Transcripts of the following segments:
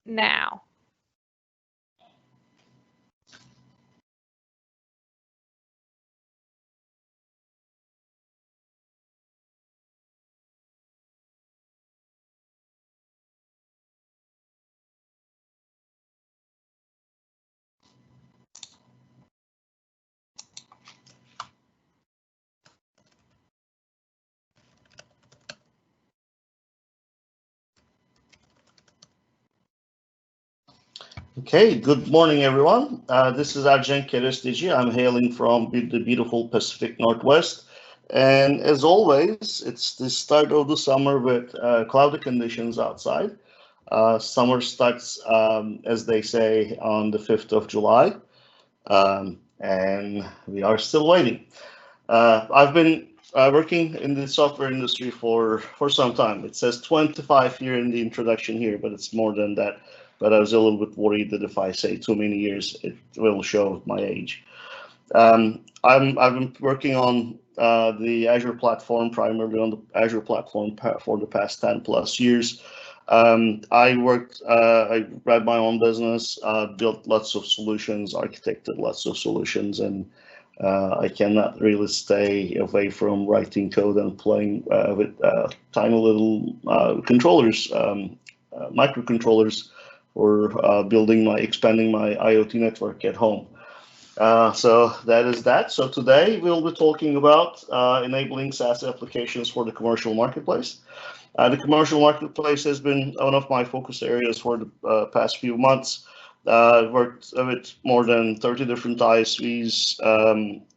now. Okay, good morning, everyone. This is Ercenk Keresteci. I'm hailing from the beautiful Pacific Northwest. And as always, it's the start of the summer with cloudy conditions outside. Summer starts, as they say, on the 5th of July, and we are still waiting. I've been working in the software industry for some time. It says 25 here in the introduction here, but it's more than that. But I was a little bit worried that if I say too many years, it will show my age. I've been working on the Azure platform, primarily on the Azure platform for the past 10 plus years. I ran my own business, built lots of solutions, architected lots of solutions, and I cannot really stay away from writing code and playing with tiny little controllers, microcontrollers, for expanding my IoT network at home. So that is that. So today we'll be talking about enabling SaaS applications for the commercial marketplace. The commercial marketplace has been one of my focus areas for the past few months. I've worked with more than 30 different ISVs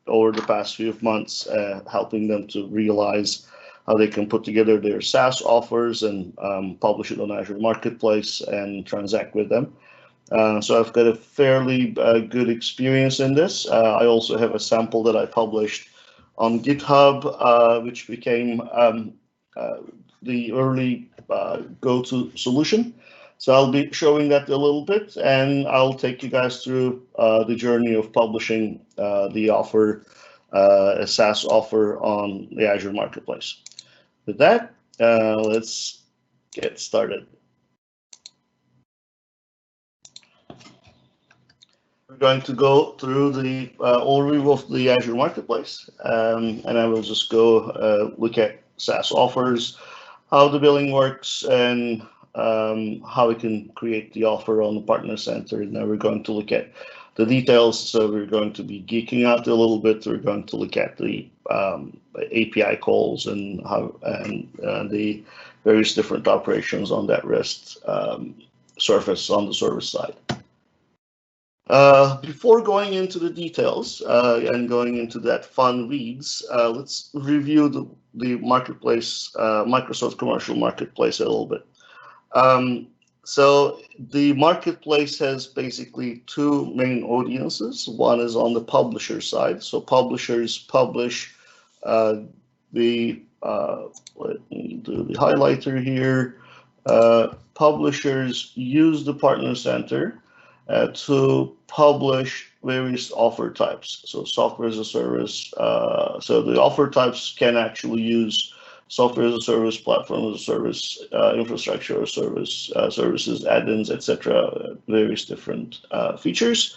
over the past few months, helping them to realize how they can put together their SaaS offers and publish it on Azure Marketplace and transact with them. So I've got a fairly good experience in this. I also have a sample that I published on GitHub, which became the early go-to solution. So I'll be showing that a little bit, and I'll take you guys through the journey of publishing the offer, a SaaS offer on the Azure Marketplace. With that, let's get started. We're going to go through the overview of the Azure Marketplace, and I will just go look at SaaS offers, how the billing works, and how we can create the offer on the Partner Center. And then we're going to look at the details. So we're going to be geeking out a little bit. We're going to look at the API calls and how the various different operations on that REST surface on the service side. Before going into the details and going into that fun reads, let's review the marketplace, Microsoft Commercial Marketplace a little bit. So the marketplace has basically two main audiences. One is on the publisher side. So publishers publish let me do the highlighter here. Publishers use the Partner Center to publish various offer types. So software as a service. So the offer types can actually use software as a service, platform as a service, infrastructure as a service, services, add-ins, etc., various different features.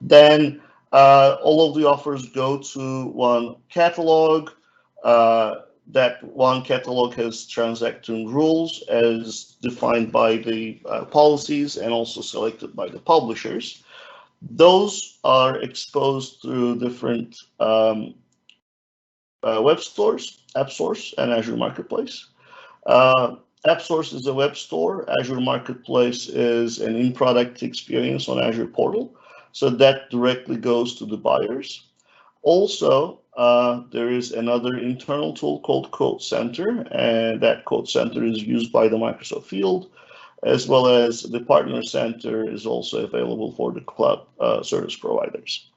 Then all of the offers go to one catalog. That one catalog has transacting rules as defined by the policies and also selected by the publishers. Those are exposed through different web stores, App Source and Azure Marketplace. App Source is a web store. Azure Marketplace is an in-product experience on Azure Portal. So that directly goes to the buyers. Also, there is another internal tool called Code Center, and that Code Center is used by the Microsoft field, as well as the Partner Center is also available for the cloud service providers.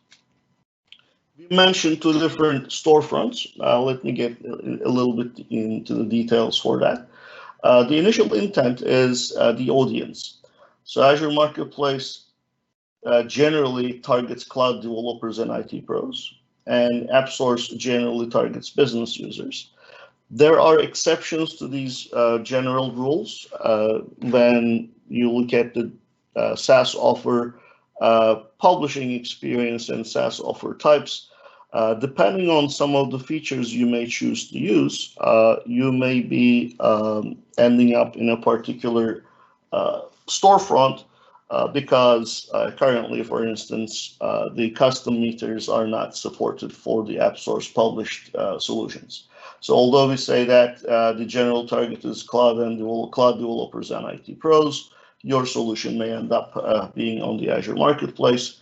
We mentioned two different storefronts. Let me get a little bit into the details for that. The initial intent is the audience. So Azure Marketplace generally targets cloud developers and IT pros, and AppSource generally targets business users. There are exceptions to these general rules when you look at the SaaS offer publishing experience and SaaS offer types. Depending on some of the features you may choose to use, you may be ending up in a particular storefront because currently, for instance, the custom meters are not supported for the app source published solutions. So although we say that the general target is cloud developers and IT pros, your solution may end up being on the Azure Marketplace.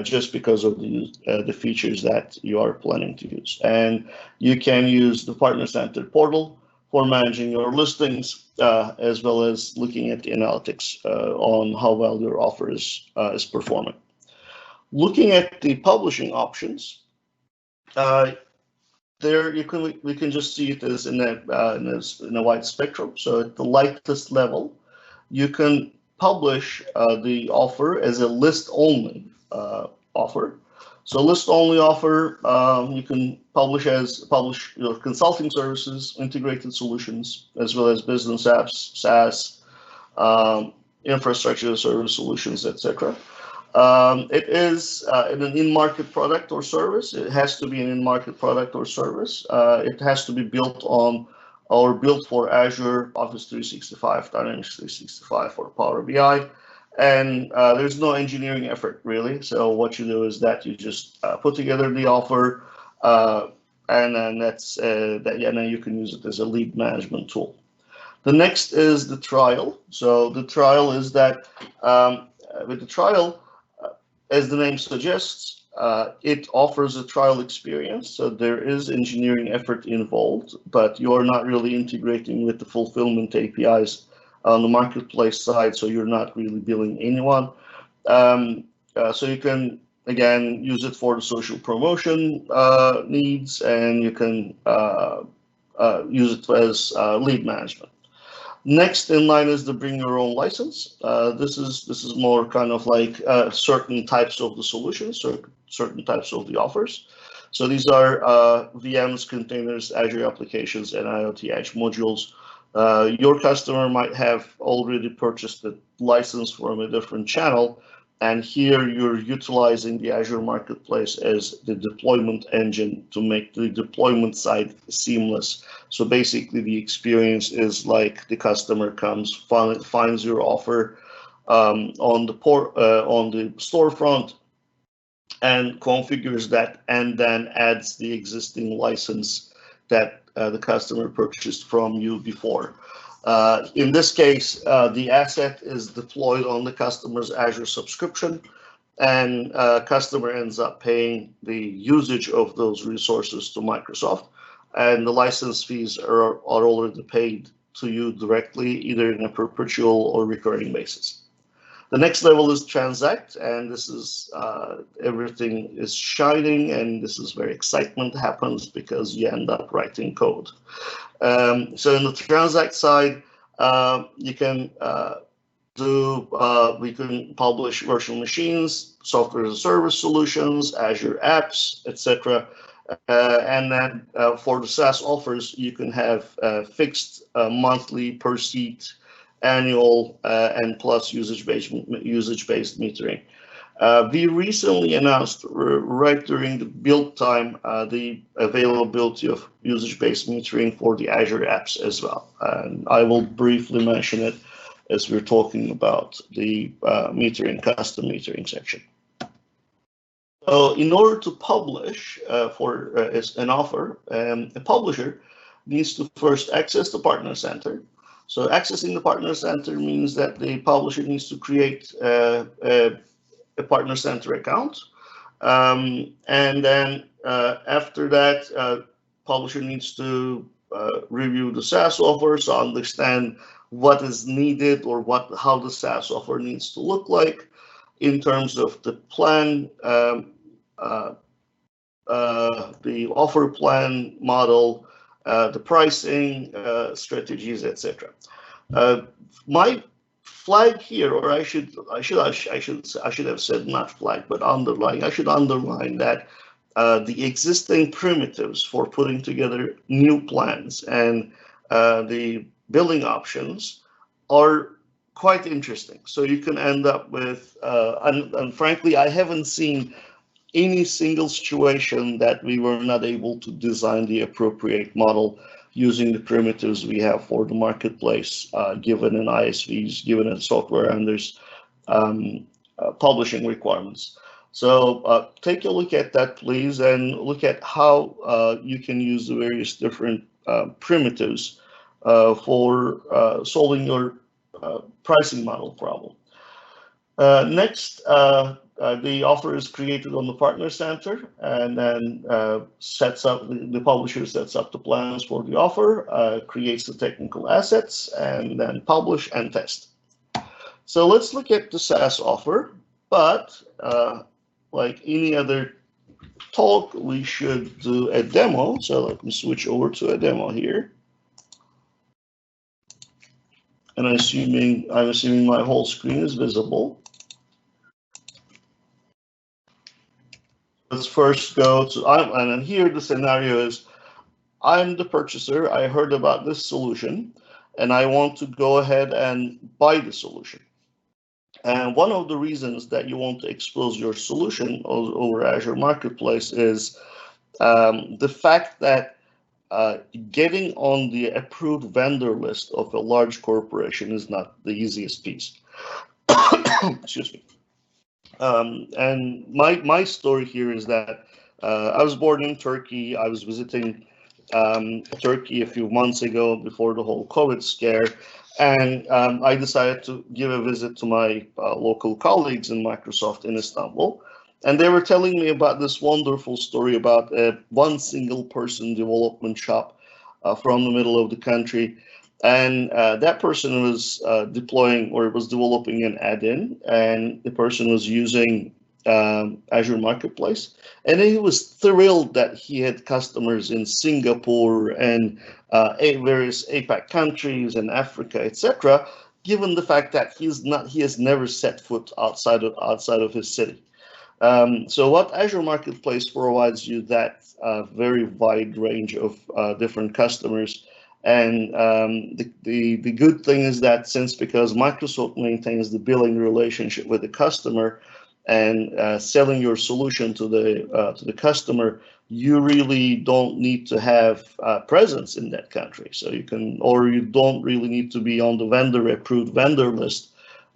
Just because of the features that you are planning to use. And you can use the partner-centered portal for managing your listings, as well as looking at the analytics on how well your offer is performing. Looking at the publishing options, there we can just see it as in a wide spectrum. So at the lightest level, you can publish the offer as a list-only offer. So list-only offer, you can publish your consulting services, integrated solutions, as well as business apps, SaaS, infrastructure service solutions, etc. It is an in-market product or service. It has to be an in-market product or service. It has to be built on or built for Azure, Office 365, Dynamics 365, or Power BI. And there's no engineering effort, really. So what you do is that you just put together the offer, and then then you can use it as a lead management tool. The next is the trial. So the trial is that with the trial, as the name suggests, it offers a trial experience. So there is engineering effort involved, but you are not really integrating with the fulfillment APIs on the marketplace side, so you're not really billing anyone. So you can, again, use it for the social promotion needs, and you can use it as lead management. Next in line is the bring your own license. This is more kind of like certain types of the solutions, or certain types of the offers. So these are VMs, containers, Azure applications, and IoT Edge modules. Your customer might have already purchased the license from a different channel, and here you're utilizing the Azure Marketplace as the deployment engine to make the deployment side seamless. So basically, the experience is like the customer comes, finds your offer on the storefront, and configures that, and then adds the existing license that the customer purchased from you before. In this case, the asset is deployed on the customer's Azure subscription, and customer ends up paying the usage of those resources to Microsoft, and the license fees are already paid to you directly, either in a perpetual or recurring basis. The next level is Transact, and this is everything is shining, and this is where excitement happens because you end up writing code. So in the Transact side, you can we can publish virtual machines, software as a service solutions, Azure apps, etc. And then for the SaaS offers, you can have fixed monthly per seat, annual, and plus usage-based metering. We recently announced, right during the build time, the availability of usage-based metering for the Azure apps as well. And I will briefly mention it as we're talking about the custom metering section. So in order to publish as an offer, a publisher needs to first access the Partner Center. So accessing the Partner Center means that the publisher needs to create a Partner Center account. And then after that, publisher needs to review the SaaS offer, so understand what is needed or how the SaaS offer needs to look like in terms of the plan, the offer plan model, the pricing strategies, etc. My flag here, or I should have said not flag, but underline. I should underline that the existing primitives for putting together new plans and the billing options are quite interesting. So you can end up with, and frankly, I haven't seen any single situation that we were not able to design the appropriate model using the primitives we have for the marketplace, given in ISVs, given in software vendors, publishing requirements. So take a look at that, please, and look at how you can use the various different primitives for solving your pricing model problem. Next, the offer is created on the partner center, and then sets up the publisher sets up the plans for the offer, creates the technical assets, and then publish and test. So let's look at the SaaS offer, but like any other talk, we should do a demo. So let me switch over to a demo here. And I'm assuming my whole screen is visible. Let's first go to, and then here the scenario is, I'm the purchaser, I heard about this solution, and I want to go ahead and buy the solution. And one of the reasons that you want to expose your solution over Azure Marketplace is the fact that getting on the approved vendor list of a large corporation is not the easiest piece. Excuse me. And my story here is that I was born in Turkey. I was visiting Turkey a few months ago before the whole COVID scare. And I decided to give a visit to my local colleagues in Microsoft in Istanbul. And they were telling me about this wonderful story about one single person development shop from the middle of the country. And that person was deploying or was developing an add-in, and the person was using Azure Marketplace. And he was thrilled that he had customers in Singapore and various APAC countries and Africa, etc., given the fact that he has never set foot outside of his city. So what Azure Marketplace provides you that very wide range of different customers. And the good thing is that because Microsoft maintains the billing relationship with the customer and selling your solution to the customer, you really don't need to have presence in that country. So you don't really need to be on the approved vendor list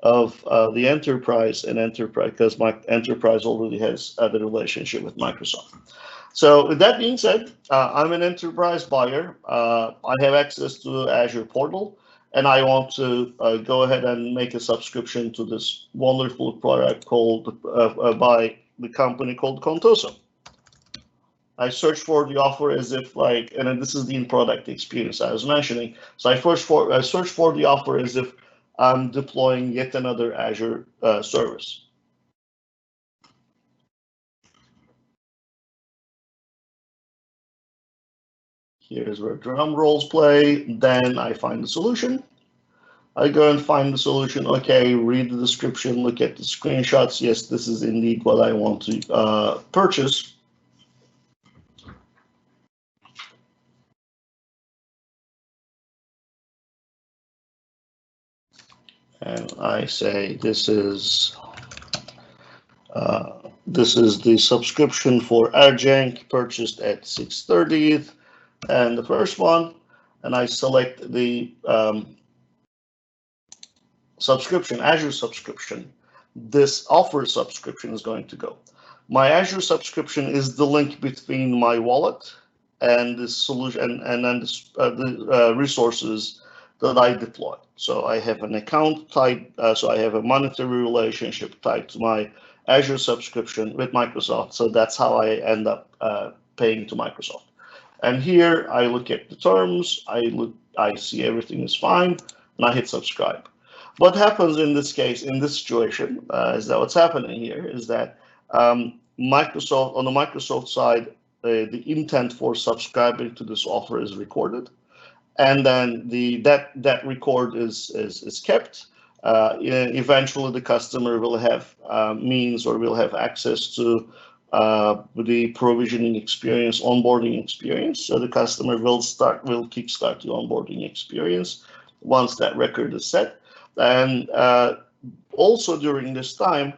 of the enterprise because my enterprise already has the relationship with Microsoft. So with that being said, I'm an enterprise buyer. I have access to Azure portal, and I want to go ahead and make a subscription to this wonderful product called by the company called Contoso. I search for the offer as if and then this is the in-product experience I was mentioning. So I search for the offer as if I'm deploying yet another Azure service. Here's where drum rolls play. Then I find the solution. I go and find the solution. Okay, read the description, look at the screenshots. Yes, this is indeed what I want to purchase. And I say this is the subscription for Ercenk purchased at 6/30th, and the first one, and I select the subscription, Azure subscription. This offer subscription is going to go. My Azure subscription is the link between my wallet and the solution, and then the resources that I deploy. So I have an account tied, so I have a monetary relationship tied to my Azure subscription with Microsoft. So that's how I end up paying to Microsoft. And here I look at the terms, I see everything is fine, and I hit subscribe. What happens in this case, in this situation, is that what's happening here is that Microsoft, on the Microsoft side, the intent for subscribing to this offer is recorded, and then that record is kept. Eventually, the customer will have means or will have access to the provisioning experience, onboarding experience. So the customer will kickstart the onboarding experience once that record is set. And also during this time,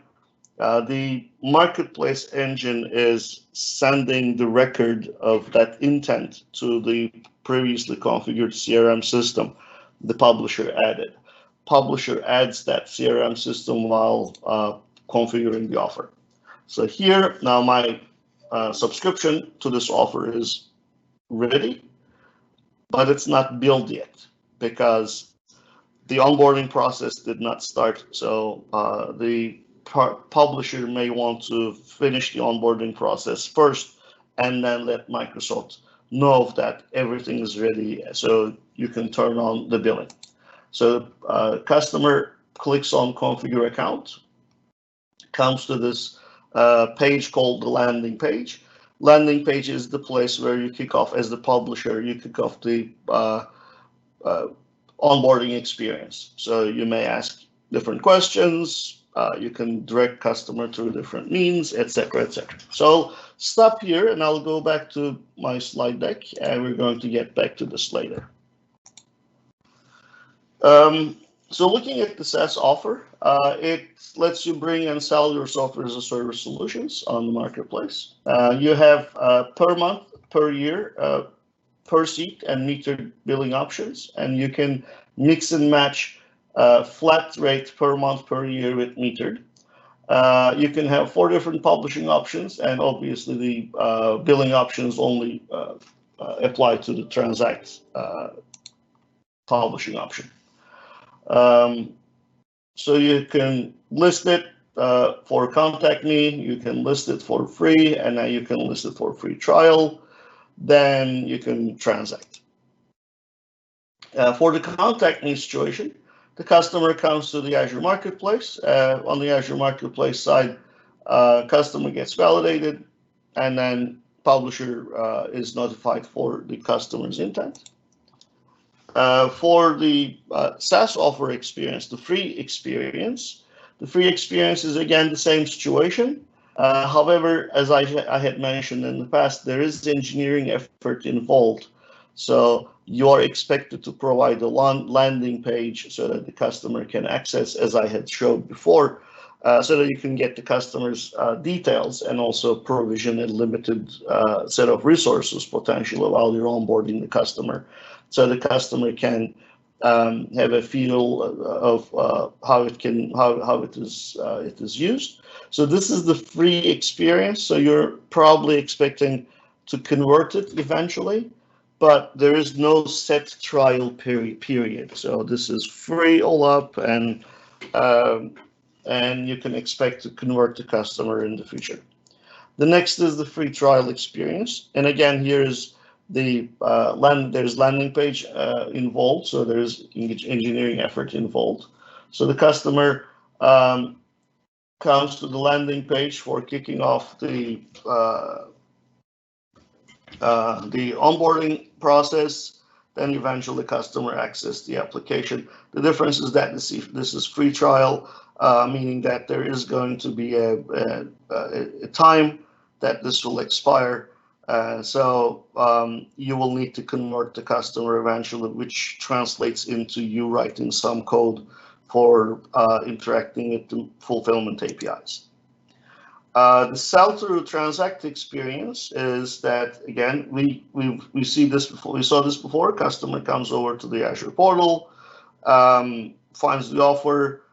the marketplace engine is sending the record of that intent to the previously configured CRM system the publisher added. Publisher adds that CRM system while configuring the offer. So here, now my subscription to this offer is ready, but it's not billed yet because the onboarding process did not start. So the publisher may want to finish the onboarding process first and then let Microsoft know that everything is ready so you can turn on the billing. So customer clicks on configure account, comes to this page called the landing page. Landing page is the place where you kick off, as the publisher, you kick off the onboarding experience. So you may ask different questions, you can direct customer through different means, etc., etc. So I'll stop here and I'll go back to my slide deck and we're going to get back to this later. So looking at the SaaS offer, it lets you bring and sell your software as a service solutions on the marketplace. You have per month, per year, per seat and metered billing options, and you can mix and match flat rate per month, per year with metered. You can have 4 different publishing options, and obviously the billing options only apply to the Transact publishing option. So you can list it for contact me, you can list it for free, and then you can list it for free trial. Then you can transact. For the contact me situation, the customer comes to the Azure Marketplace. On the Azure Marketplace side, customer gets validated, and then publisher is notified for the customer's intent. For the SaaS offer experience, the free experience is again the same situation. However, as I had mentioned in the past, there is engineering effort involved. So you are expected to provide a landing page so that the customer can access, as I had showed before, so that you can get the customer's details and also provision a limited set of resources potentially while you're onboarding the customer, so the customer can have a feel of how it is used. So this is the free experience. So you're probably expecting to convert it eventually, but there is no set trial period. So this is free all up, and you can expect to convert the customer in the future. The next is the free trial experience, and again here is the there's landing page involved, so there's engineering effort involved. So the customer comes to the landing page for kicking off the onboarding process. Then eventually customer access the application. The difference is that this is free trial, meaning that there is going to be a time that this will expire. So you will need to convert the customer eventually, which translates into you writing some code for interacting with the fulfillment APIs. The sell-through Transact experience is that, again, we see this before. We saw this before. Customer comes over to the Azure portal, finds the offer,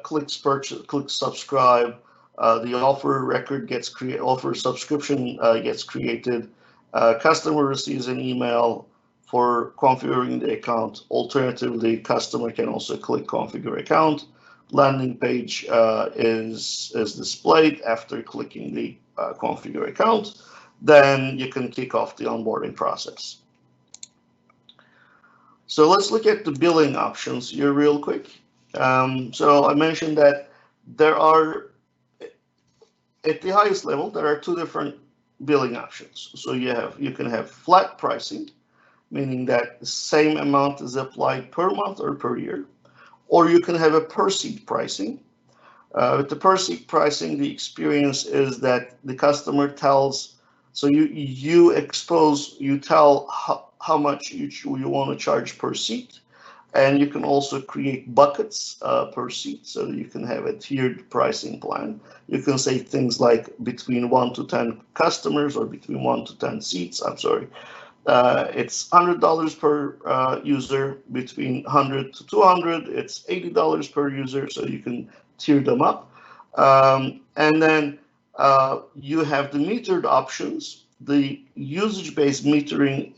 clicks purchase, clicks subscribe. The offer record gets created. Offer subscription gets created. Customer receives an email for configuring the account. Alternatively, customer can also click configure account. Landing page is displayed after clicking the configure account. Then you can kick off the onboarding process. So let's look at the billing options here real quick. So I mentioned that there are, at the highest level, there are 2 different billing options. So you can have flat pricing, meaning that the same amount is applied per month or per year, or you can have a per seat pricing. With the per seat pricing, the experience is that the customer tells, so you tell how much you want to charge per seat, And you can also create buckets per seat, so you can have a tiered pricing plan. You can say things like between 1 to 10 customers or between 1 to 10 seats. I'm sorry. It's $100 per user. Between 100 to 200, it's $80 per user, so you can tier them up. And then you have the metered options. The usage-based metering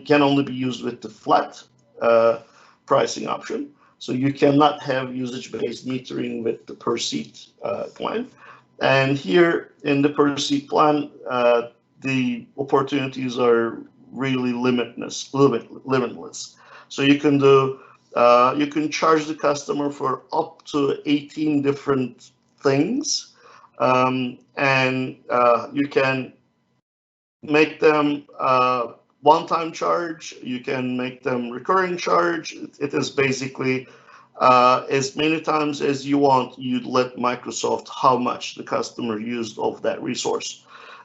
can only be used with the flat pricing option. So you cannot have usage-based metering with the per seat plan. And here in the per seat plan, the opportunities are really limitless. So you can charge the customer for up to 18 different things, and you can make them one-time charge. You can make them recurring charge. It is basically as many times as you want. You'd let Microsoft how much the customer used of that resource,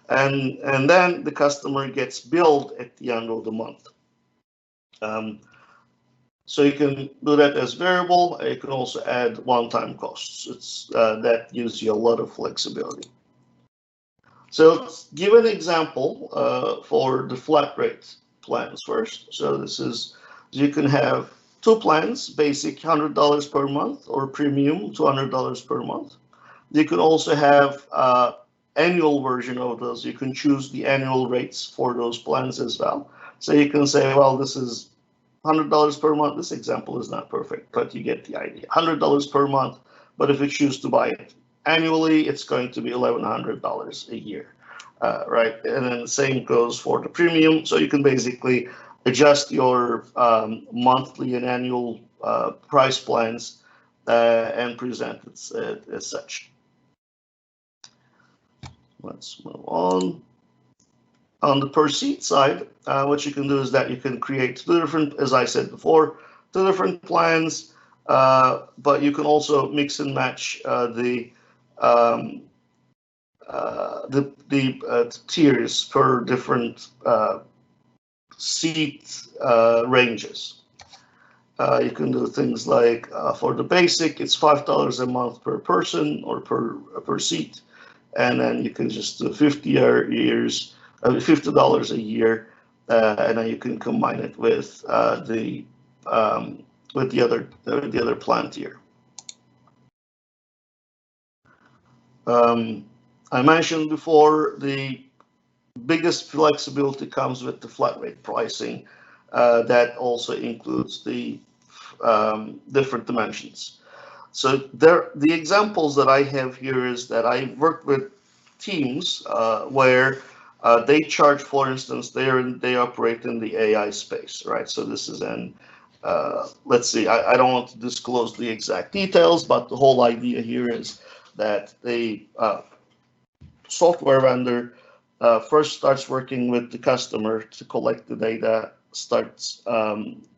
and then the customer gets billed at the end of the month. So you can do that as variable. You can also add one-time costs. That gives you a lot of flexibility. So let's give an example for the flat rate plans first. So you can have two plans, basic $100 per month or premium $200 per month. You can also have annual version of those. You can choose the annual rates for those plans as well. So you can say, well, this is $100 per month. This example is not perfect, but you get the idea. $100 per month, but if you choose to buy it annually, it's going to be $1,100 a year, right? And then the same goes for the premium. So you can basically adjust your monthly and annual price plans and present it as such. Let's move on. On the per seat side, what you can do is that you can create two different, as I said before, two different plans, but you can also mix and match the tiers per different seat ranges. You can do things like for the basic, it's $5 a month per person or per seat, and then you can just do $50 a year, and then you can combine it with the other plan tier. I mentioned before, the biggest flexibility comes with the flat rate pricing. That also includes the different dimensions. So the examples that I have here is that I worked with teams where they charge, for instance, they operate in the AI space, right? So this is let's see, I don't want to disclose the exact details, but the whole idea here is that the software vendor first starts working with the customer to collect the data, starts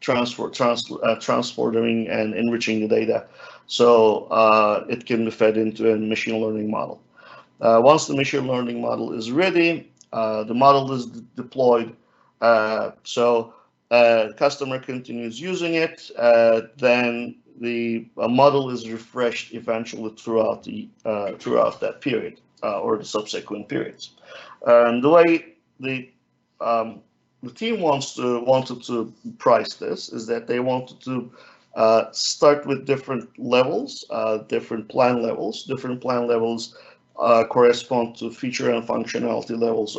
transforming and enriching the data, so it can be fed into a machine learning model. Once the machine learning model is ready, the model is deployed. So customer continues using it. Then the model is refreshed eventually throughout that period or the subsequent periods. And the way the team wanted to price this is that they wanted to start with different levels, different plan levels. Different plan levels correspond to feature and functionality levels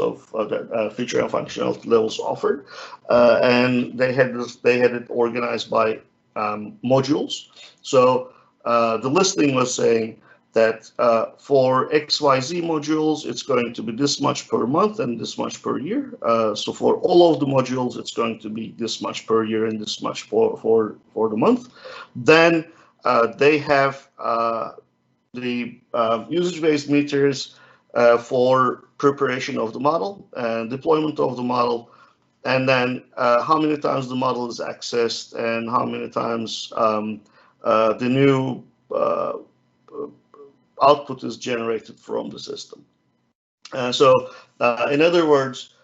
offered, and they had it organized by modules. So the listing was saying that for XYZ modules, it's going to be this much per month and this much per year. So for all of the modules, it's going to be this much per year and this much for the month. Then they have the usage-based meters for preparation of the model and deployment of the model, and then how many times the model is accessed and how many times the new output is generated from the system. So in other words,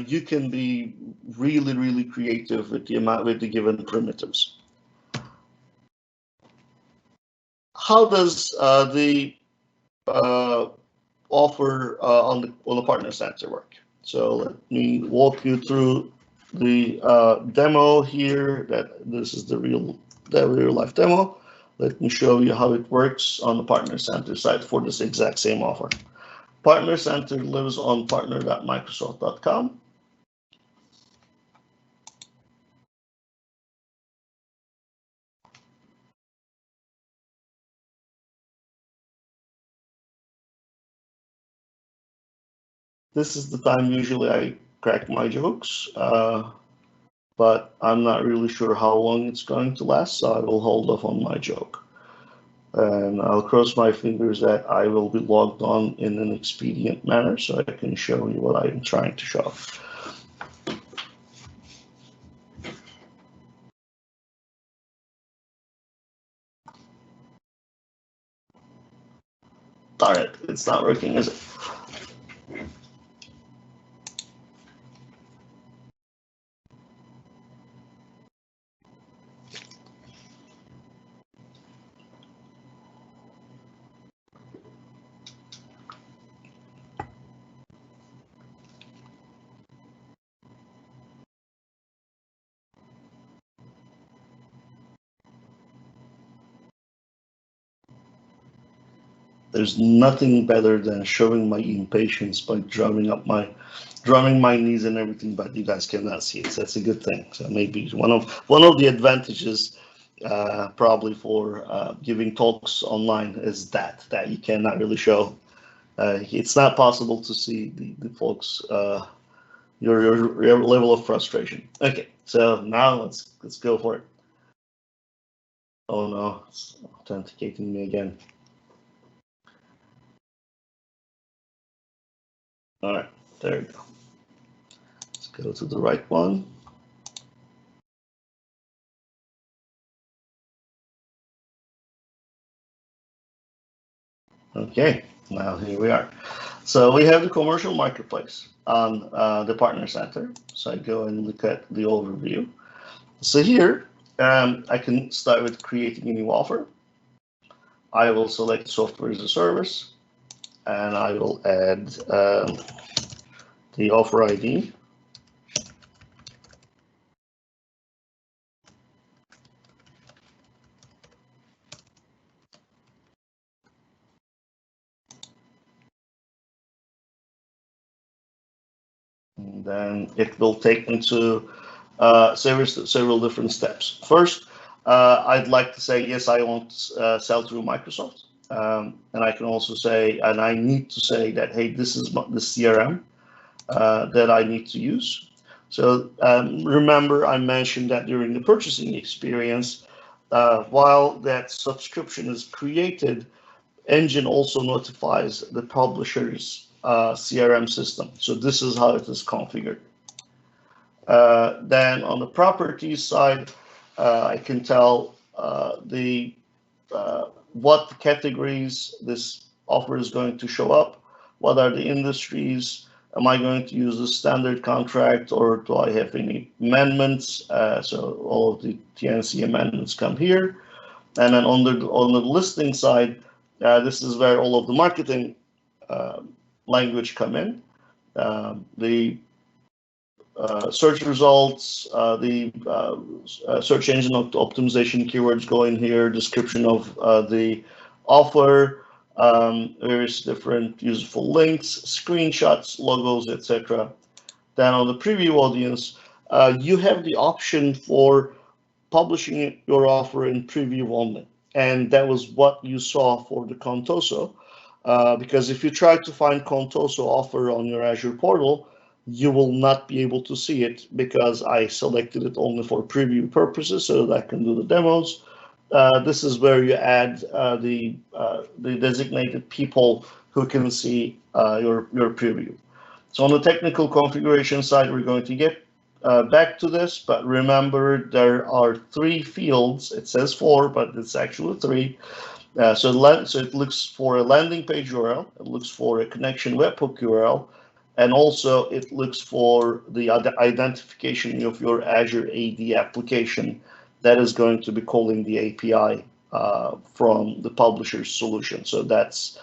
you can be really creative with the given primitives. how does the offer on the partner center work? So let me walk you through the demo here. That this is the real life demo. Let me show you how it works on the partner center side for this exact same offer. Partner center lives on partner.microsoft.com. This is the time usually I crack my jokes, but I'm not really sure how long it's going to last, so I will hold off on my joke. And I'll cross my fingers that I will be logged on in an expedient manner so I can show you what I'm trying to show. Darn it, it's not working, is it? There's nothing better than showing my impatience by drumming my knees and everything, but you guys cannot see it. So that's a good thing. So maybe one of the advantages probably for giving talks online is that you cannot really show. It's not possible to see the folks your level of frustration. Okay, so now let's go for it. Oh no, it's authenticating me again. All right, there we go. Let's go to the right one. Okay, now here we are. So we have the commercial marketplace on the partner center. So I go and look at the overview. So here I can start with creating a new offer. I will select software as a service, and I will add the offer ID. And then it will take me to several different steps. First, I'd like to say, yes, I want to sell through Microsoft. And I can also say, and I need to say that, hey, this is the CRM that I need to use. So remember, I mentioned that during the purchasing experience, while that subscription is created, Engine also notifies the publisher's CRM system. So this is how it is configured. Then on the properties side, I can tell what categories this offer is going to show up, what are the industries, am I going to use a standard contract or do I have any amendments? So all of the TNC amendments come here. And then on the listing side, this is where all of the marketing language come in. The search results, the search engine optimization keywords go in here, description of the offer, various different useful links, screenshots, logos, etc. Then on the preview audience, you have the option for publishing your offer in preview only. And that was what you saw for the Contoso, because if you try to find Contoso offer on your Azure portal, you will not be able to see it because I selected it only for preview purposes so that I can do the demos. This is where you add the designated people who can see your preview. So on the technical configuration side, we're going to get back to this, but remember there are 3 fields. It says 4, but it's actually 3. So it looks for a landing page URL, it looks for a connection webhook URL, and also it looks for the identification of your Azure AD application that is going to be calling the API from the publisher's solution. So that's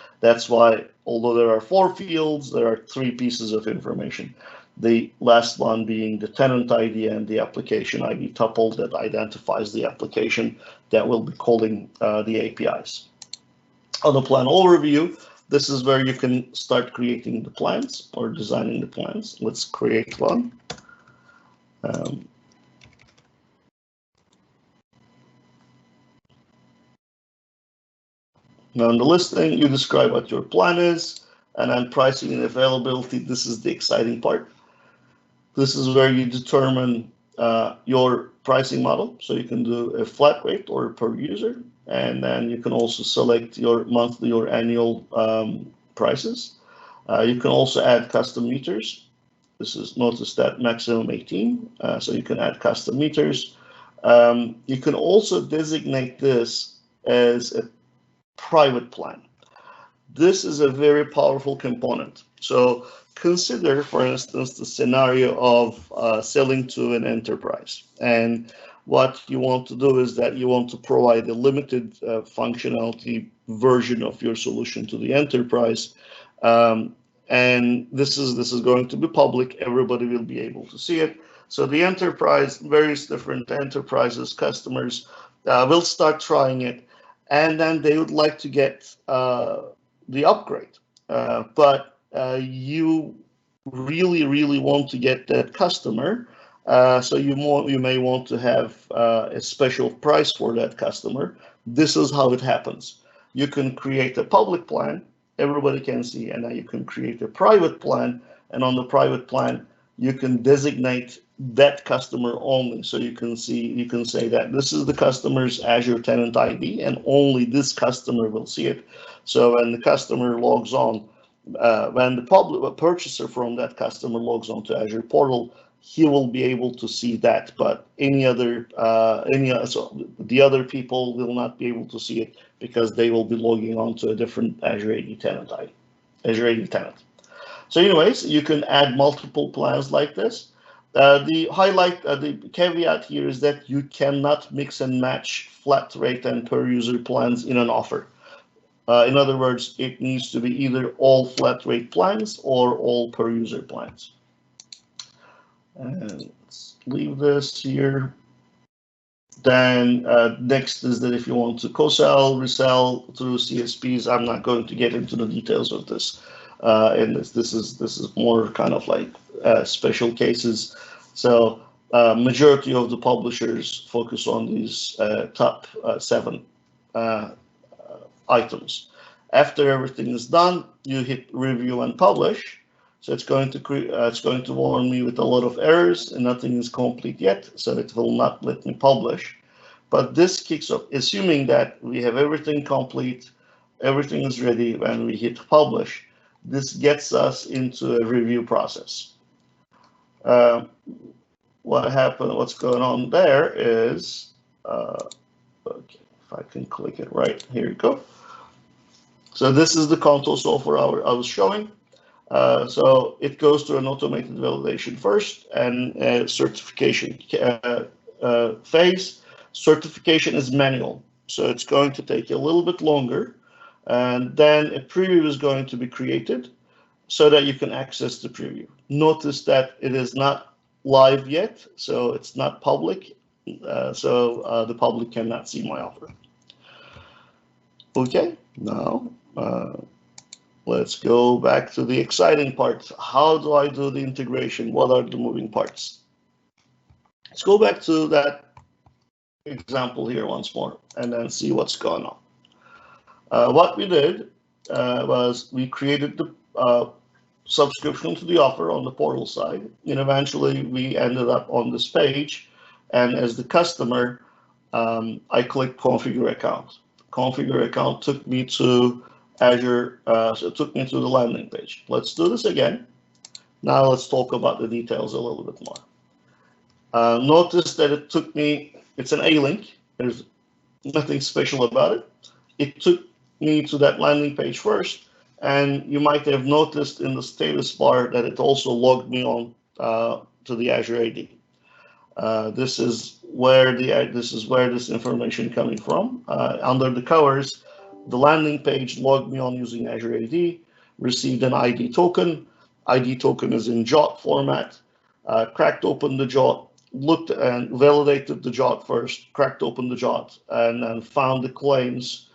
why, although there are 4 fields, there are 3 pieces of information. The last one being the tenant ID and the application ID tuple that identifies the application that will be calling the APIs. On the plan overview, this is where you can start creating the plans or designing the plans. Let's create one. Now in the listing, you describe what your plan is, and then pricing and availability. This is the exciting part. This is where you determine your pricing model. So you can do a flat rate or per user, and then you can also select your monthly or annual prices. You can also add custom meters. This is, notice that maximum 18, so you can add custom meters. You can also designate this as a private plan. This is a very powerful component. So consider, for instance, the scenario of selling to an enterprise. And what you want to do is that you want to provide a limited functionality version of your solution to the enterprise. And this is going to be public. Everybody will be able to see it. So the enterprise, various different enterprises, customers will start trying it, and then they would like to get the upgrade. But you really want to get that customer. So you may want to have a special price for that customer. This is how it happens. You can create a public plan, everybody can see, and then you can create a private plan, and on the private plan, you can designate that customer only. So you can say that this is the customer's Azure tenant ID, and only this customer will see it. So when the customer logs on, when the public purchaser from that customer logs on to Azure portal, he will be able to see that, but so the other people will not be able to see it because they will be logging on to a different Azure AD tenant ID, Azure AD tenant. So anyways, you can add multiple plans like this. The caveat here is that you cannot mix and match flat rate and per user plans in an offer. In other words, it needs to be either all flat rate plans or all per user plans. And let's leave this here. Then next is that if you want to co-sell, resell through CSPs, I'm not going to get into the details of this. And this is more kind of like special cases. So majority of the publishers focus on these top 7 items. After everything is done, you hit review and publish. So it's going to warn me with a lot of errors, and nothing is complete yet, so it will not let me publish. But this kicks off, assuming that we have everything complete, everything is ready when we hit publish. This gets us into a review process. What's going on there is, okay, if I can click it right, here you go. So this is the console software I was showing. So it goes through an automated validation first and a certification phase. Certification is manual, so it's going to take a little bit longer. And then a preview is going to be created so that you can access the preview. Notice that it is not live yet, so it's not public. So the public cannot see my offer. Okay, now let's go back to the exciting part. How do I do the integration? What are the moving parts? Let's go back to that example here once more and then see what's going on. What we did was we created the subscription to the offer on the portal side, and eventually we ended up on this page. And as the customer, I clicked configure account. Configure account took me to Azure, so it took me to the landing page. Let's do this again. Now let's talk about the details a little bit more. Notice that it took me, it's an A-link. There's nothing special about it. It took me to that landing page first, and you might have noticed in the status bar that it also logged me on to the Azure AD. This is this is where this information coming from. Under the covers, the landing page logged me on using Azure AD, received an ID token. ID token is in JOT format. Cracked open the JOT, looked and validated the JOT first, cracked open the JOT, and then found the claims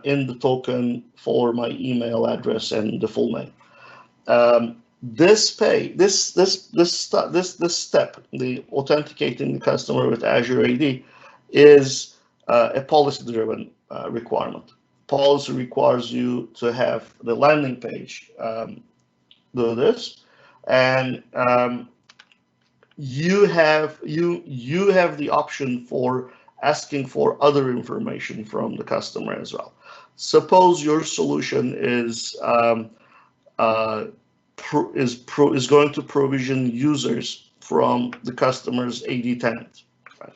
in the token for my email address and the full name. This step, the authenticating the customer with Azure AD, is a policy-driven requirement. Policy requires you to have the landing page do this, and you have the option for asking for other information from the customer as well. Suppose your solution is going to provision users from the customer's AD tenant. Right?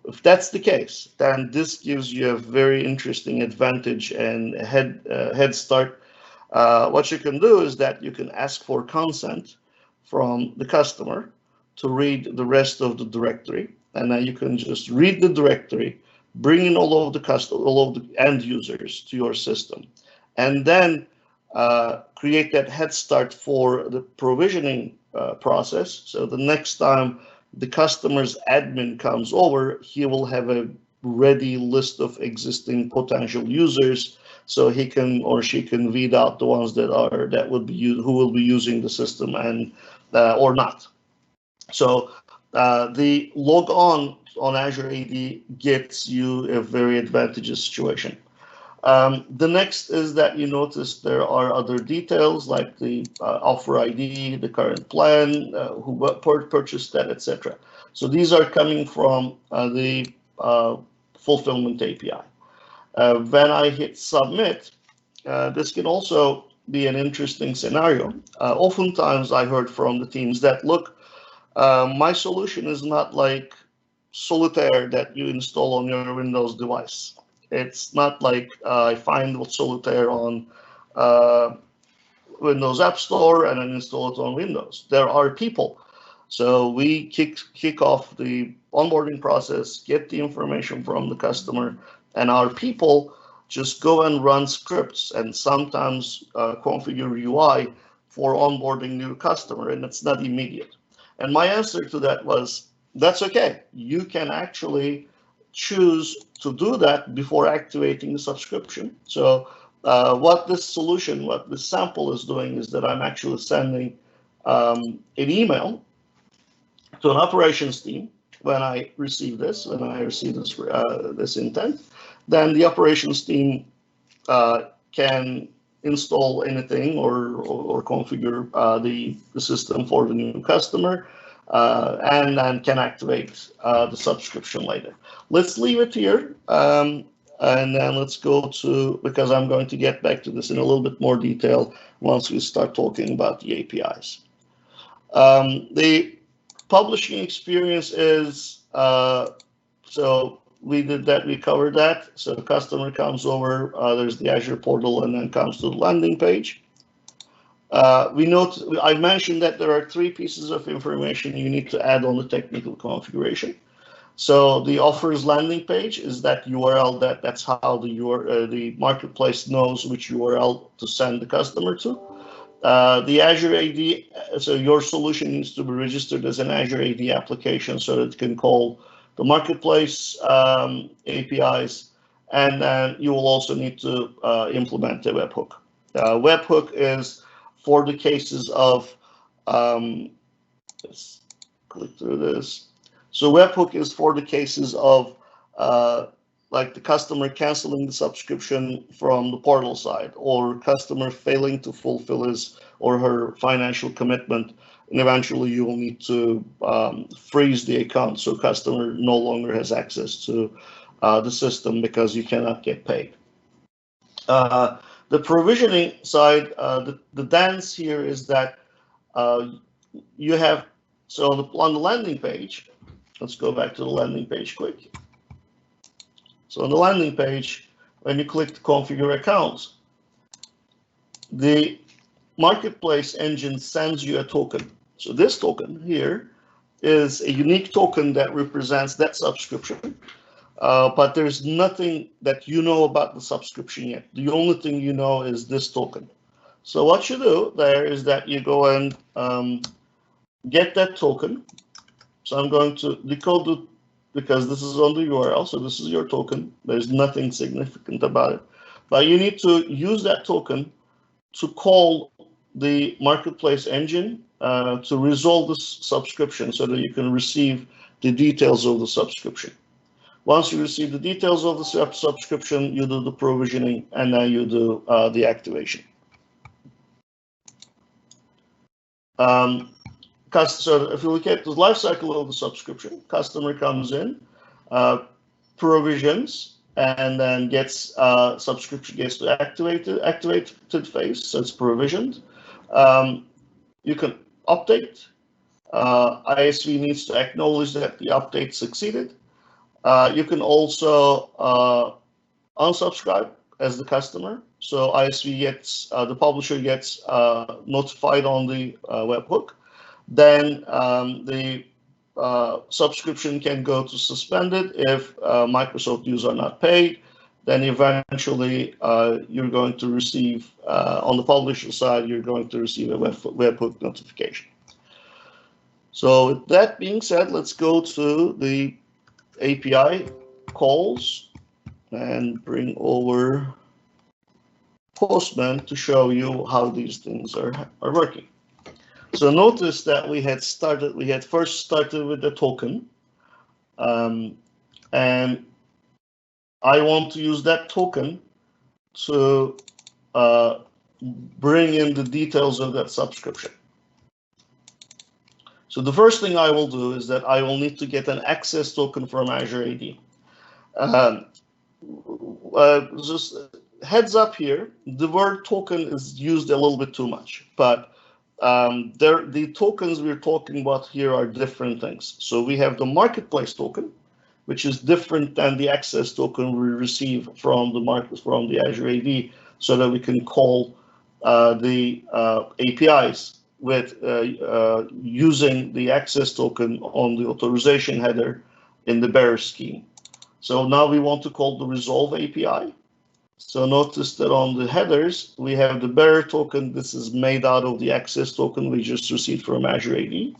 If that's the case, then this gives you a very interesting advantage and head start. What you can do is that you can ask for consent from the customer to read the rest of the directory, and then you can just read the directory, bring in all of the end users to your system, and then create that head start for the provisioning process. So the next time the customer's admin comes over, he will have a ready list of existing potential users, so he can or she can weed out the ones who will be using the system and or not. So the log on Azure AD gets you a very advantageous situation. The next is that you notice there are other details like the offer ID, the current plan, who purchased that, etc. So these are coming from the fulfillment API. When I hit submit, this can also be an interesting scenario. Oftentimes I heard from the teams that, look, my solution is not like Solitaire that you install on your Windows device. It's not like I find Solitaire on Windows App Store and then install it on Windows. There are people. So we kick off the onboarding process, get the information from the customer, and our people just go and run scripts and sometimes configure UI for onboarding new customer, and it's not immediate. And my answer to that was, that's okay. You can actually choose to do that before activating the subscription. So what this sample is doing is that I'm actually sending an email to an operations team when I receive this this intent. Then the operations team can install anything or configure the system for the new customer, and then can activate the subscription later. Let's leave it here, and then let's go to, because I'm going to get back to this in a little bit more detail once we start talking about the APIs. The publishing experience is, so we did that, we covered that. So the customer comes over, there's the Azure portal, and then comes to the landing page. I mentioned that there are 3 pieces of information you need to add on the technical configuration. So the offers landing page is that URL, that's how the marketplace knows which URL to send the customer to. The Azure AD, so your solution needs to be registered as an Azure AD application so that it can call the marketplace APIs, and then you will also need to implement a webhook. Webhook is for the cases of, let's click through this. So webhook is for the cases of like the customer canceling the subscription from the portal side, or customer failing to fulfill his or her financial commitment, and eventually you will need to freeze the account so customer no longer has access to the system because you cannot get paid. The provisioning side, the dance here is that you have, so on the landing page, let's go back to the landing page quick. So on the landing page, when you click to configure accounts, the marketplace engine sends you a token. So this token here is a unique token that represents that subscription, but there's nothing that you know about the subscription yet. The only thing you know is this token. So what you do there is that you go and get that token. So I'm going to decode it because this is on the URL. So this is your token. There's nothing significant about it. But you need to use that token to call the marketplace engine to resolve this subscription so that you can receive the details of the subscription. Once you receive the details of the subscription, you do the provisioning and then you do the activation. So if you look at the life cycle of the subscription, customer comes in, provisions, and then gets subscription gets to activated phase, so it's provisioned. You can update. ISV needs to acknowledge that the update succeeded. You can also unsubscribe as the customer. So ISV gets, the publisher gets notified on the webhook. Then the subscription can go to suspended if Microsoft dues are not paid. Then eventually you're going to receive, on the publisher side, you're going to receive a webhook notification. So with that being said, let's go to the API calls and bring over Postman to show you how these things are working. So notice that we had first started with the token, and I want to use that token to bring in the details of that subscription. So the first thing I will do is that I will need to get an access token from Azure AD. Just heads up here, the word token is used a little bit too much, but the tokens we're talking about here are different things. So we have the marketplace token, which is different than the access token we receive from the Azure AD, so that we can call the APIs with using the access token on the authorization header in the bearer scheme. So now we want to call the resolve API. So notice that on the headers, we have the bearer token. This is made out of the access token we just received from Azure AD.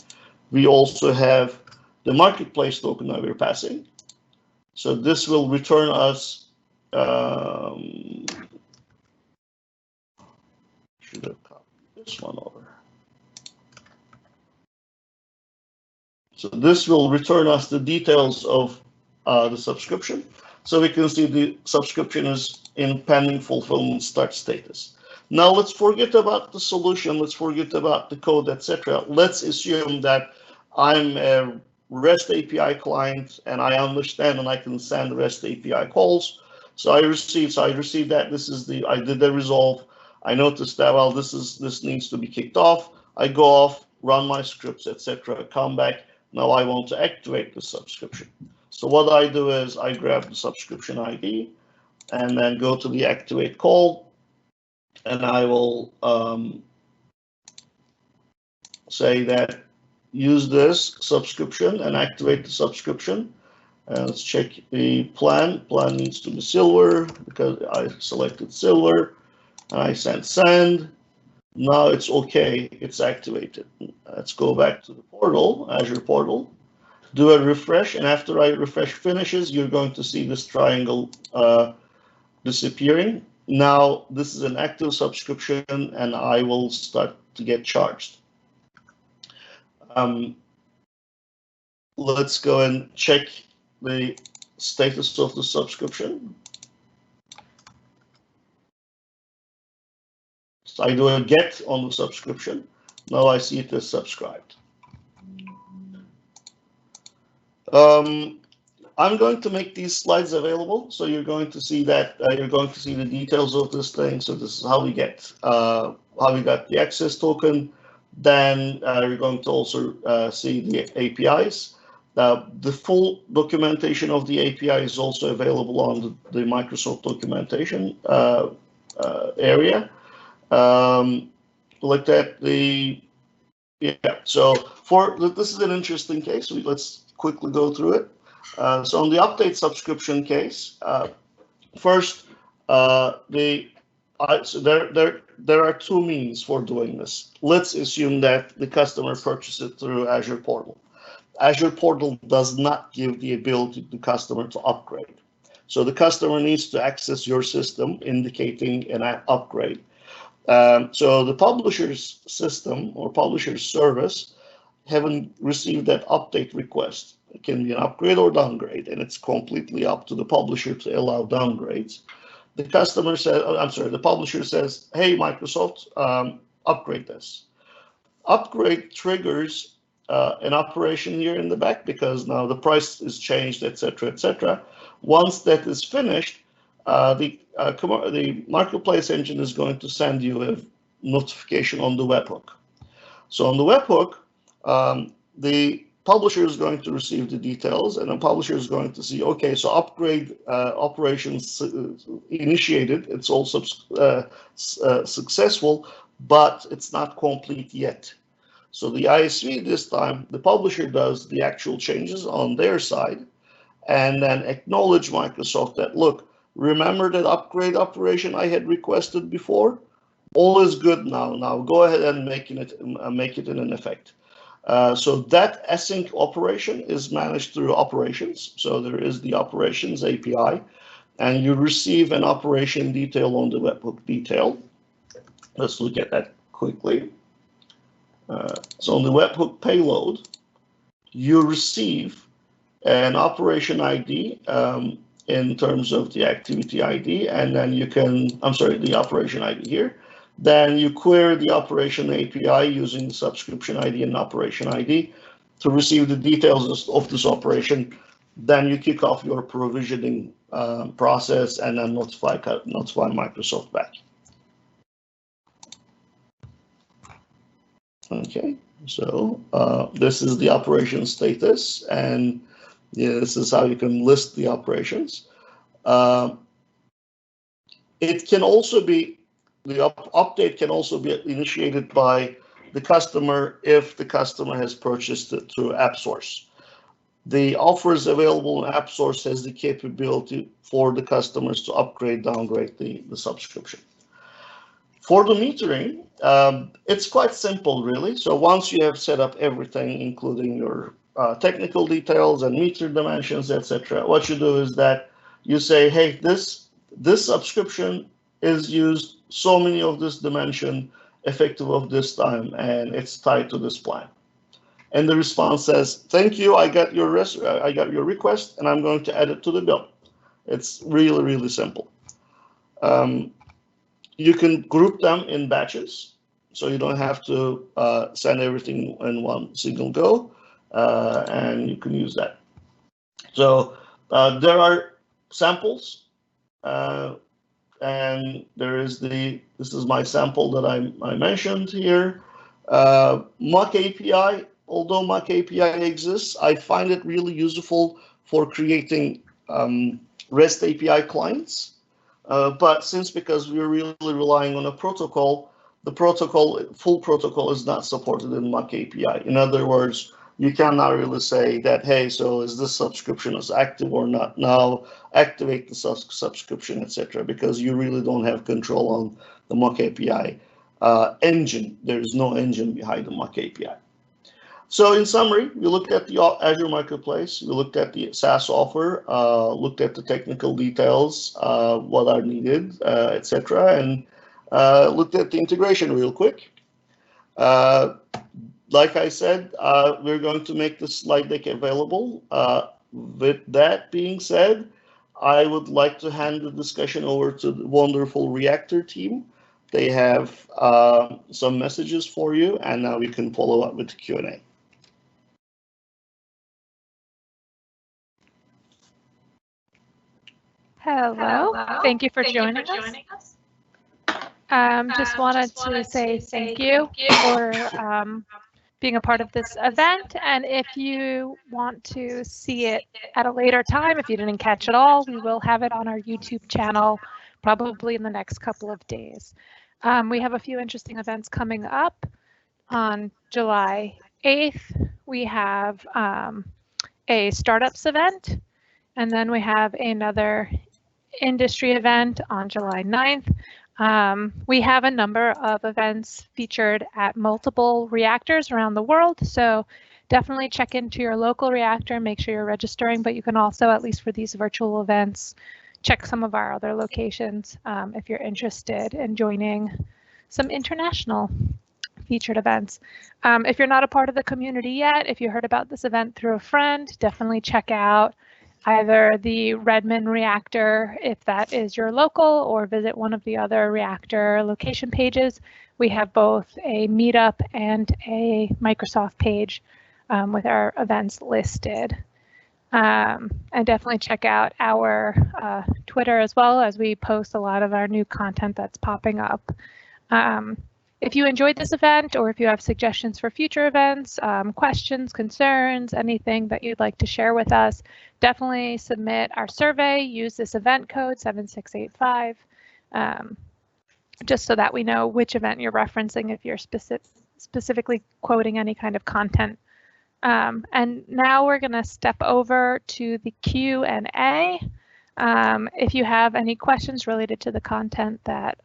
We also have the marketplace token that we're passing. So this will return us, should have copied this one over. So this will return us the details of the subscription. So we can see the subscription is in pending fulfillment start status. Now let's forget about the solution. Let's forget about the code, etc. Let's assume that I'm a REST API client and I understand and I can send REST API calls. So I received that. I did the resolve. I noticed that, well, this needs to be kicked off. I go off, run my scripts, etc. Come back. Now I want to activate the subscription. So what I do is I grab the subscription ID and then go to the activate call, and I will say that use this subscription and activate the subscription. And let's check the plan. Plan needs to be silver because I selected silver. And I send. Now it's okay. It's activated. Let's go back to the portal, Azure portal. Do a refresh, and after I refresh finishes, you're going to see this triangle disappearing. Now this is an active subscription, and I will start to get charged. Let's go and check the status of the subscription. So I do a get on the subscription. Now I see it as subscribed. I'm going to make these slides available, so you're going to see that you're going to see the details of this thing. So this is how we got the access token. Then you're going to also see the APIs. The full documentation of the API is also available on the Microsoft documentation area. Looked at the Yeah, so this is an interesting case. Let's quickly go through it. So on the update subscription case, first, so there are two means for doing this. Let's assume that the customer purchased it through Azure Portal. Azure Portal does not give the ability to the customer to upgrade. So the customer needs to access your system indicating an upgrade. So the publisher's system or publisher's service haven't received that update request. It can be an upgrade or downgrade, and it's completely up to the publisher to allow downgrades. The customer says, the publisher says, hey, Microsoft, upgrade this. Upgrade triggers an operation here in the back because now the price is changed, etc., etc. Once that is finished, the marketplace engine is going to send you a notification on the webhook. So on the webhook, the publisher is going to receive the details, and the publisher is going to see, okay, so upgrade operations initiated, it's all successful, but it's not complete yet. So the ISV this time, the publisher does the actual changes on their side, and then acknowledge Microsoft that, look, remember that upgrade operation I had requested before? All is good now. Now go ahead and make it in effect. So that async operation is managed through operations. So there is the operations API, and you receive an operation detail on the webhook detail. Let's look at that quickly. So on the webhook payload, you receive an operation ID in terms of the activity ID, and then you can, the operation ID here. Then you query the operation API using the subscription ID and operation ID to receive the details of this operation. Then you kick off your provisioning process and then notify Microsoft back. Okay, so this is the operation status, and this is how you can list the operations. It can also be, the update can also be initiated by the customer if the customer has purchased it through AppSource. The offers available in AppSource has the capability for the customers to upgrade, downgrade the subscription. For the metering, it's quite simple, really. So once you have set up everything, including your technical details and meter dimensions, etc., what you do is that you say, hey, this subscription is used so many of this dimension effective of this time, and it's tied to this plan. And the response says, thank you, I got your request, and I'm going to add it to the bill. It's really, really simple. You can group them in batches, so you don't have to send everything in one single go, and you can use that. So there are samples, and there is this is my sample that I mentioned here. Mock API, although Mock API exists, I find it really useful for creating REST API clients. But because we're really relying on a protocol, the full protocol is not supported in Mock API. In other words, you cannot really say that, hey, so is this subscription is active or not? Now activate the subscription, etc., because you really don't have control on the Mock API engine. There is no engine behind the Mock API. So in summary, we looked at the Azure Marketplace, we looked at the SaaS offer, looked at the technical details, what are needed, etc., and looked at the integration real quick. Like I said, we're going to make the slide deck available. With that being said, I would like to hand the discussion over to the wonderful Reactor team. They have some messages for you, and now we can follow up with the Q&A. Hello. Thank you for joining us. Just wanted to say thank you for being a part of this event. And if you want to see it at a later time, if you didn't catch it all, we will have it on our YouTube channel probably in the next couple of days. We have a few interesting events coming up. On July 8th, we have a startups event, and then we have another industry event on July 9th. We have a number of events featured at multiple reactors around the world, so definitely check into your local reactor, make sure you're registering, but you can also, at least for these virtual events, check some of our other locations if you're interested in joining some international featured events. If you're not a part of the community yet, if you heard about this event through a friend, definitely check out either the Redmond Reactor, if that is your local, or visit one of the other Reactor location pages. We have both a meetup and a Microsoft page with our events listed. And definitely check out our Twitter as well, as we post a lot of our new content that's popping up. If you enjoyed this event, or if you have suggestions for future events, questions, concerns, anything that you'd like to share with us, definitely submit our survey. Use this event code 7685, just so that we know which event you're referencing if you're specifically quoting any kind of content. And now we're going to step over to the Q&A. If you have any questions related to the content that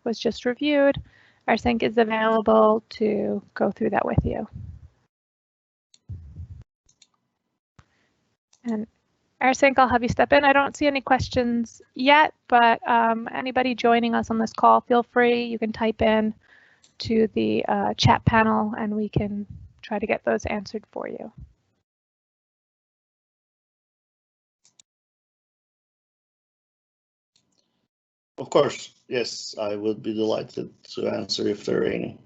was just reviewed, Ercenk is available to go through that with you. And Ercenk, I'll have you step in. I don't see any questions yet, but anybody joining us on this call, feel free. You can type in to the chat panel and we can try to get those answered for you. Of course, yes, I would be delighted to answer if there are any.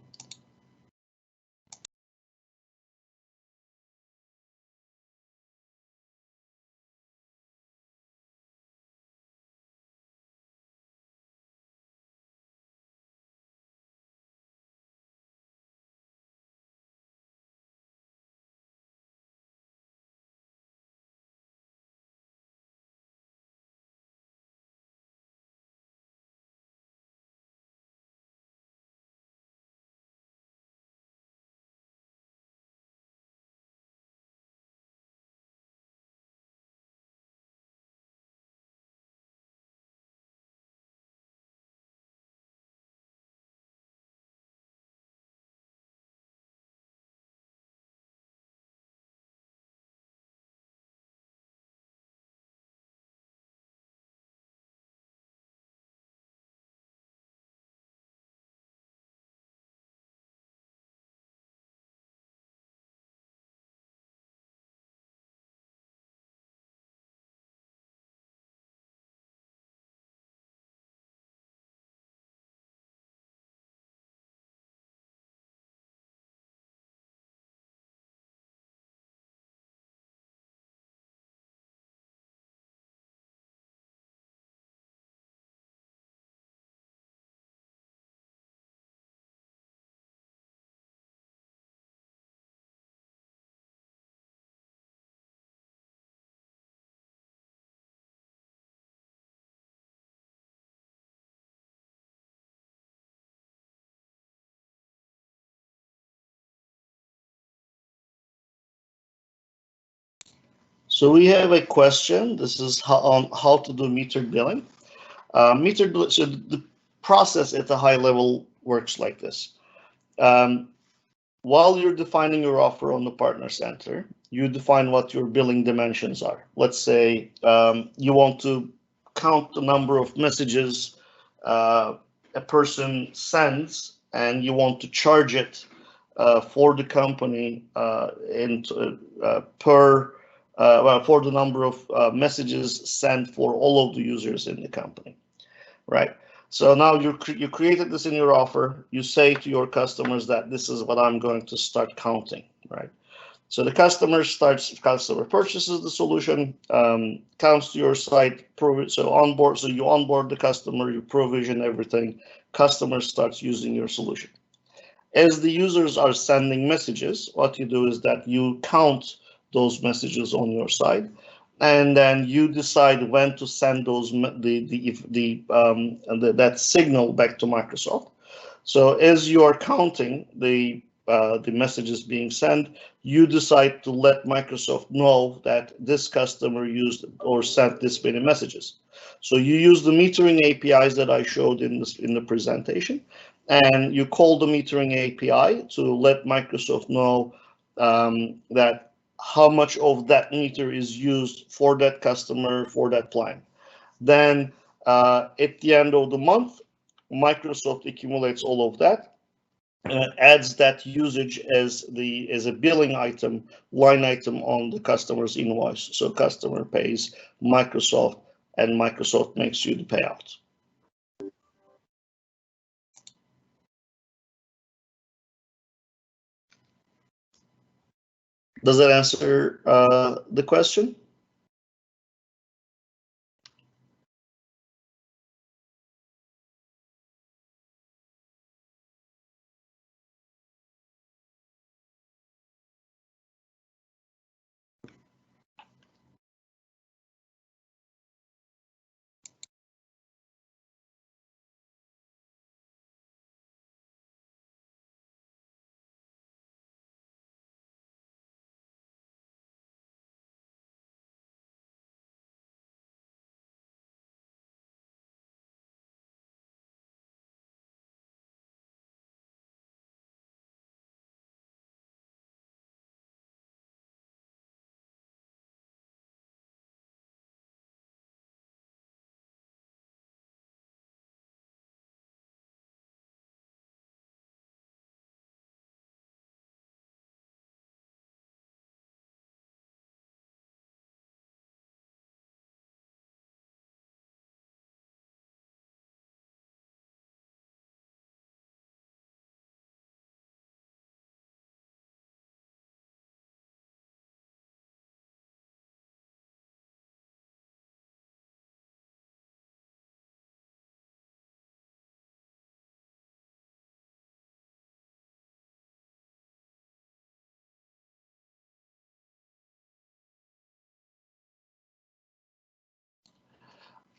So we have a question. This is how to do metered billing. So the process at a high level works like this. While you're defining your offer on the partner center, you define what your billing dimensions are. Let's say you want to count the number of messages a person sends, and you want to charge it for the company for the number of messages sent for all of the users in the company, right? So now you created this in your offer. You say to your customers that this is what I'm going to start counting, right? So the customer purchases the solution, counts to your site, so you onboard the customer, you provision everything, customer starts using your solution. As the users are sending messages, what you do is that you count those messages on your side, and then you decide when to send those that signal back to Microsoft. So as you are counting, the the messages being sent, you decide to let Microsoft know that this customer used or sent this many messages. So you use the metering APIs that I showed in the presentation, and you call the metering API to let Microsoft know that how much of that meter is used for that customer, for that plan. Then at the end of the month, Microsoft accumulates all of that, adds that usage as a billing item, line item on the customer's invoice. So customer pays Microsoft, and Microsoft makes you the payout. Does that answer the question?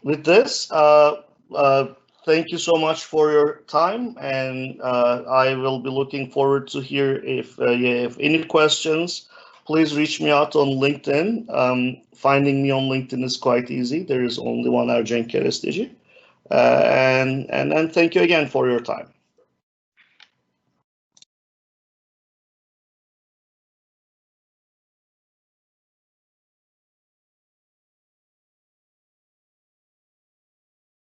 With this, thank you so much for your time, and I will be looking forward to hear if you have any questions. Please reach me out on LinkedIn. Finding me on LinkedIn is quite easy. There is only one Ercenk Keresteci. And thank you again for your time.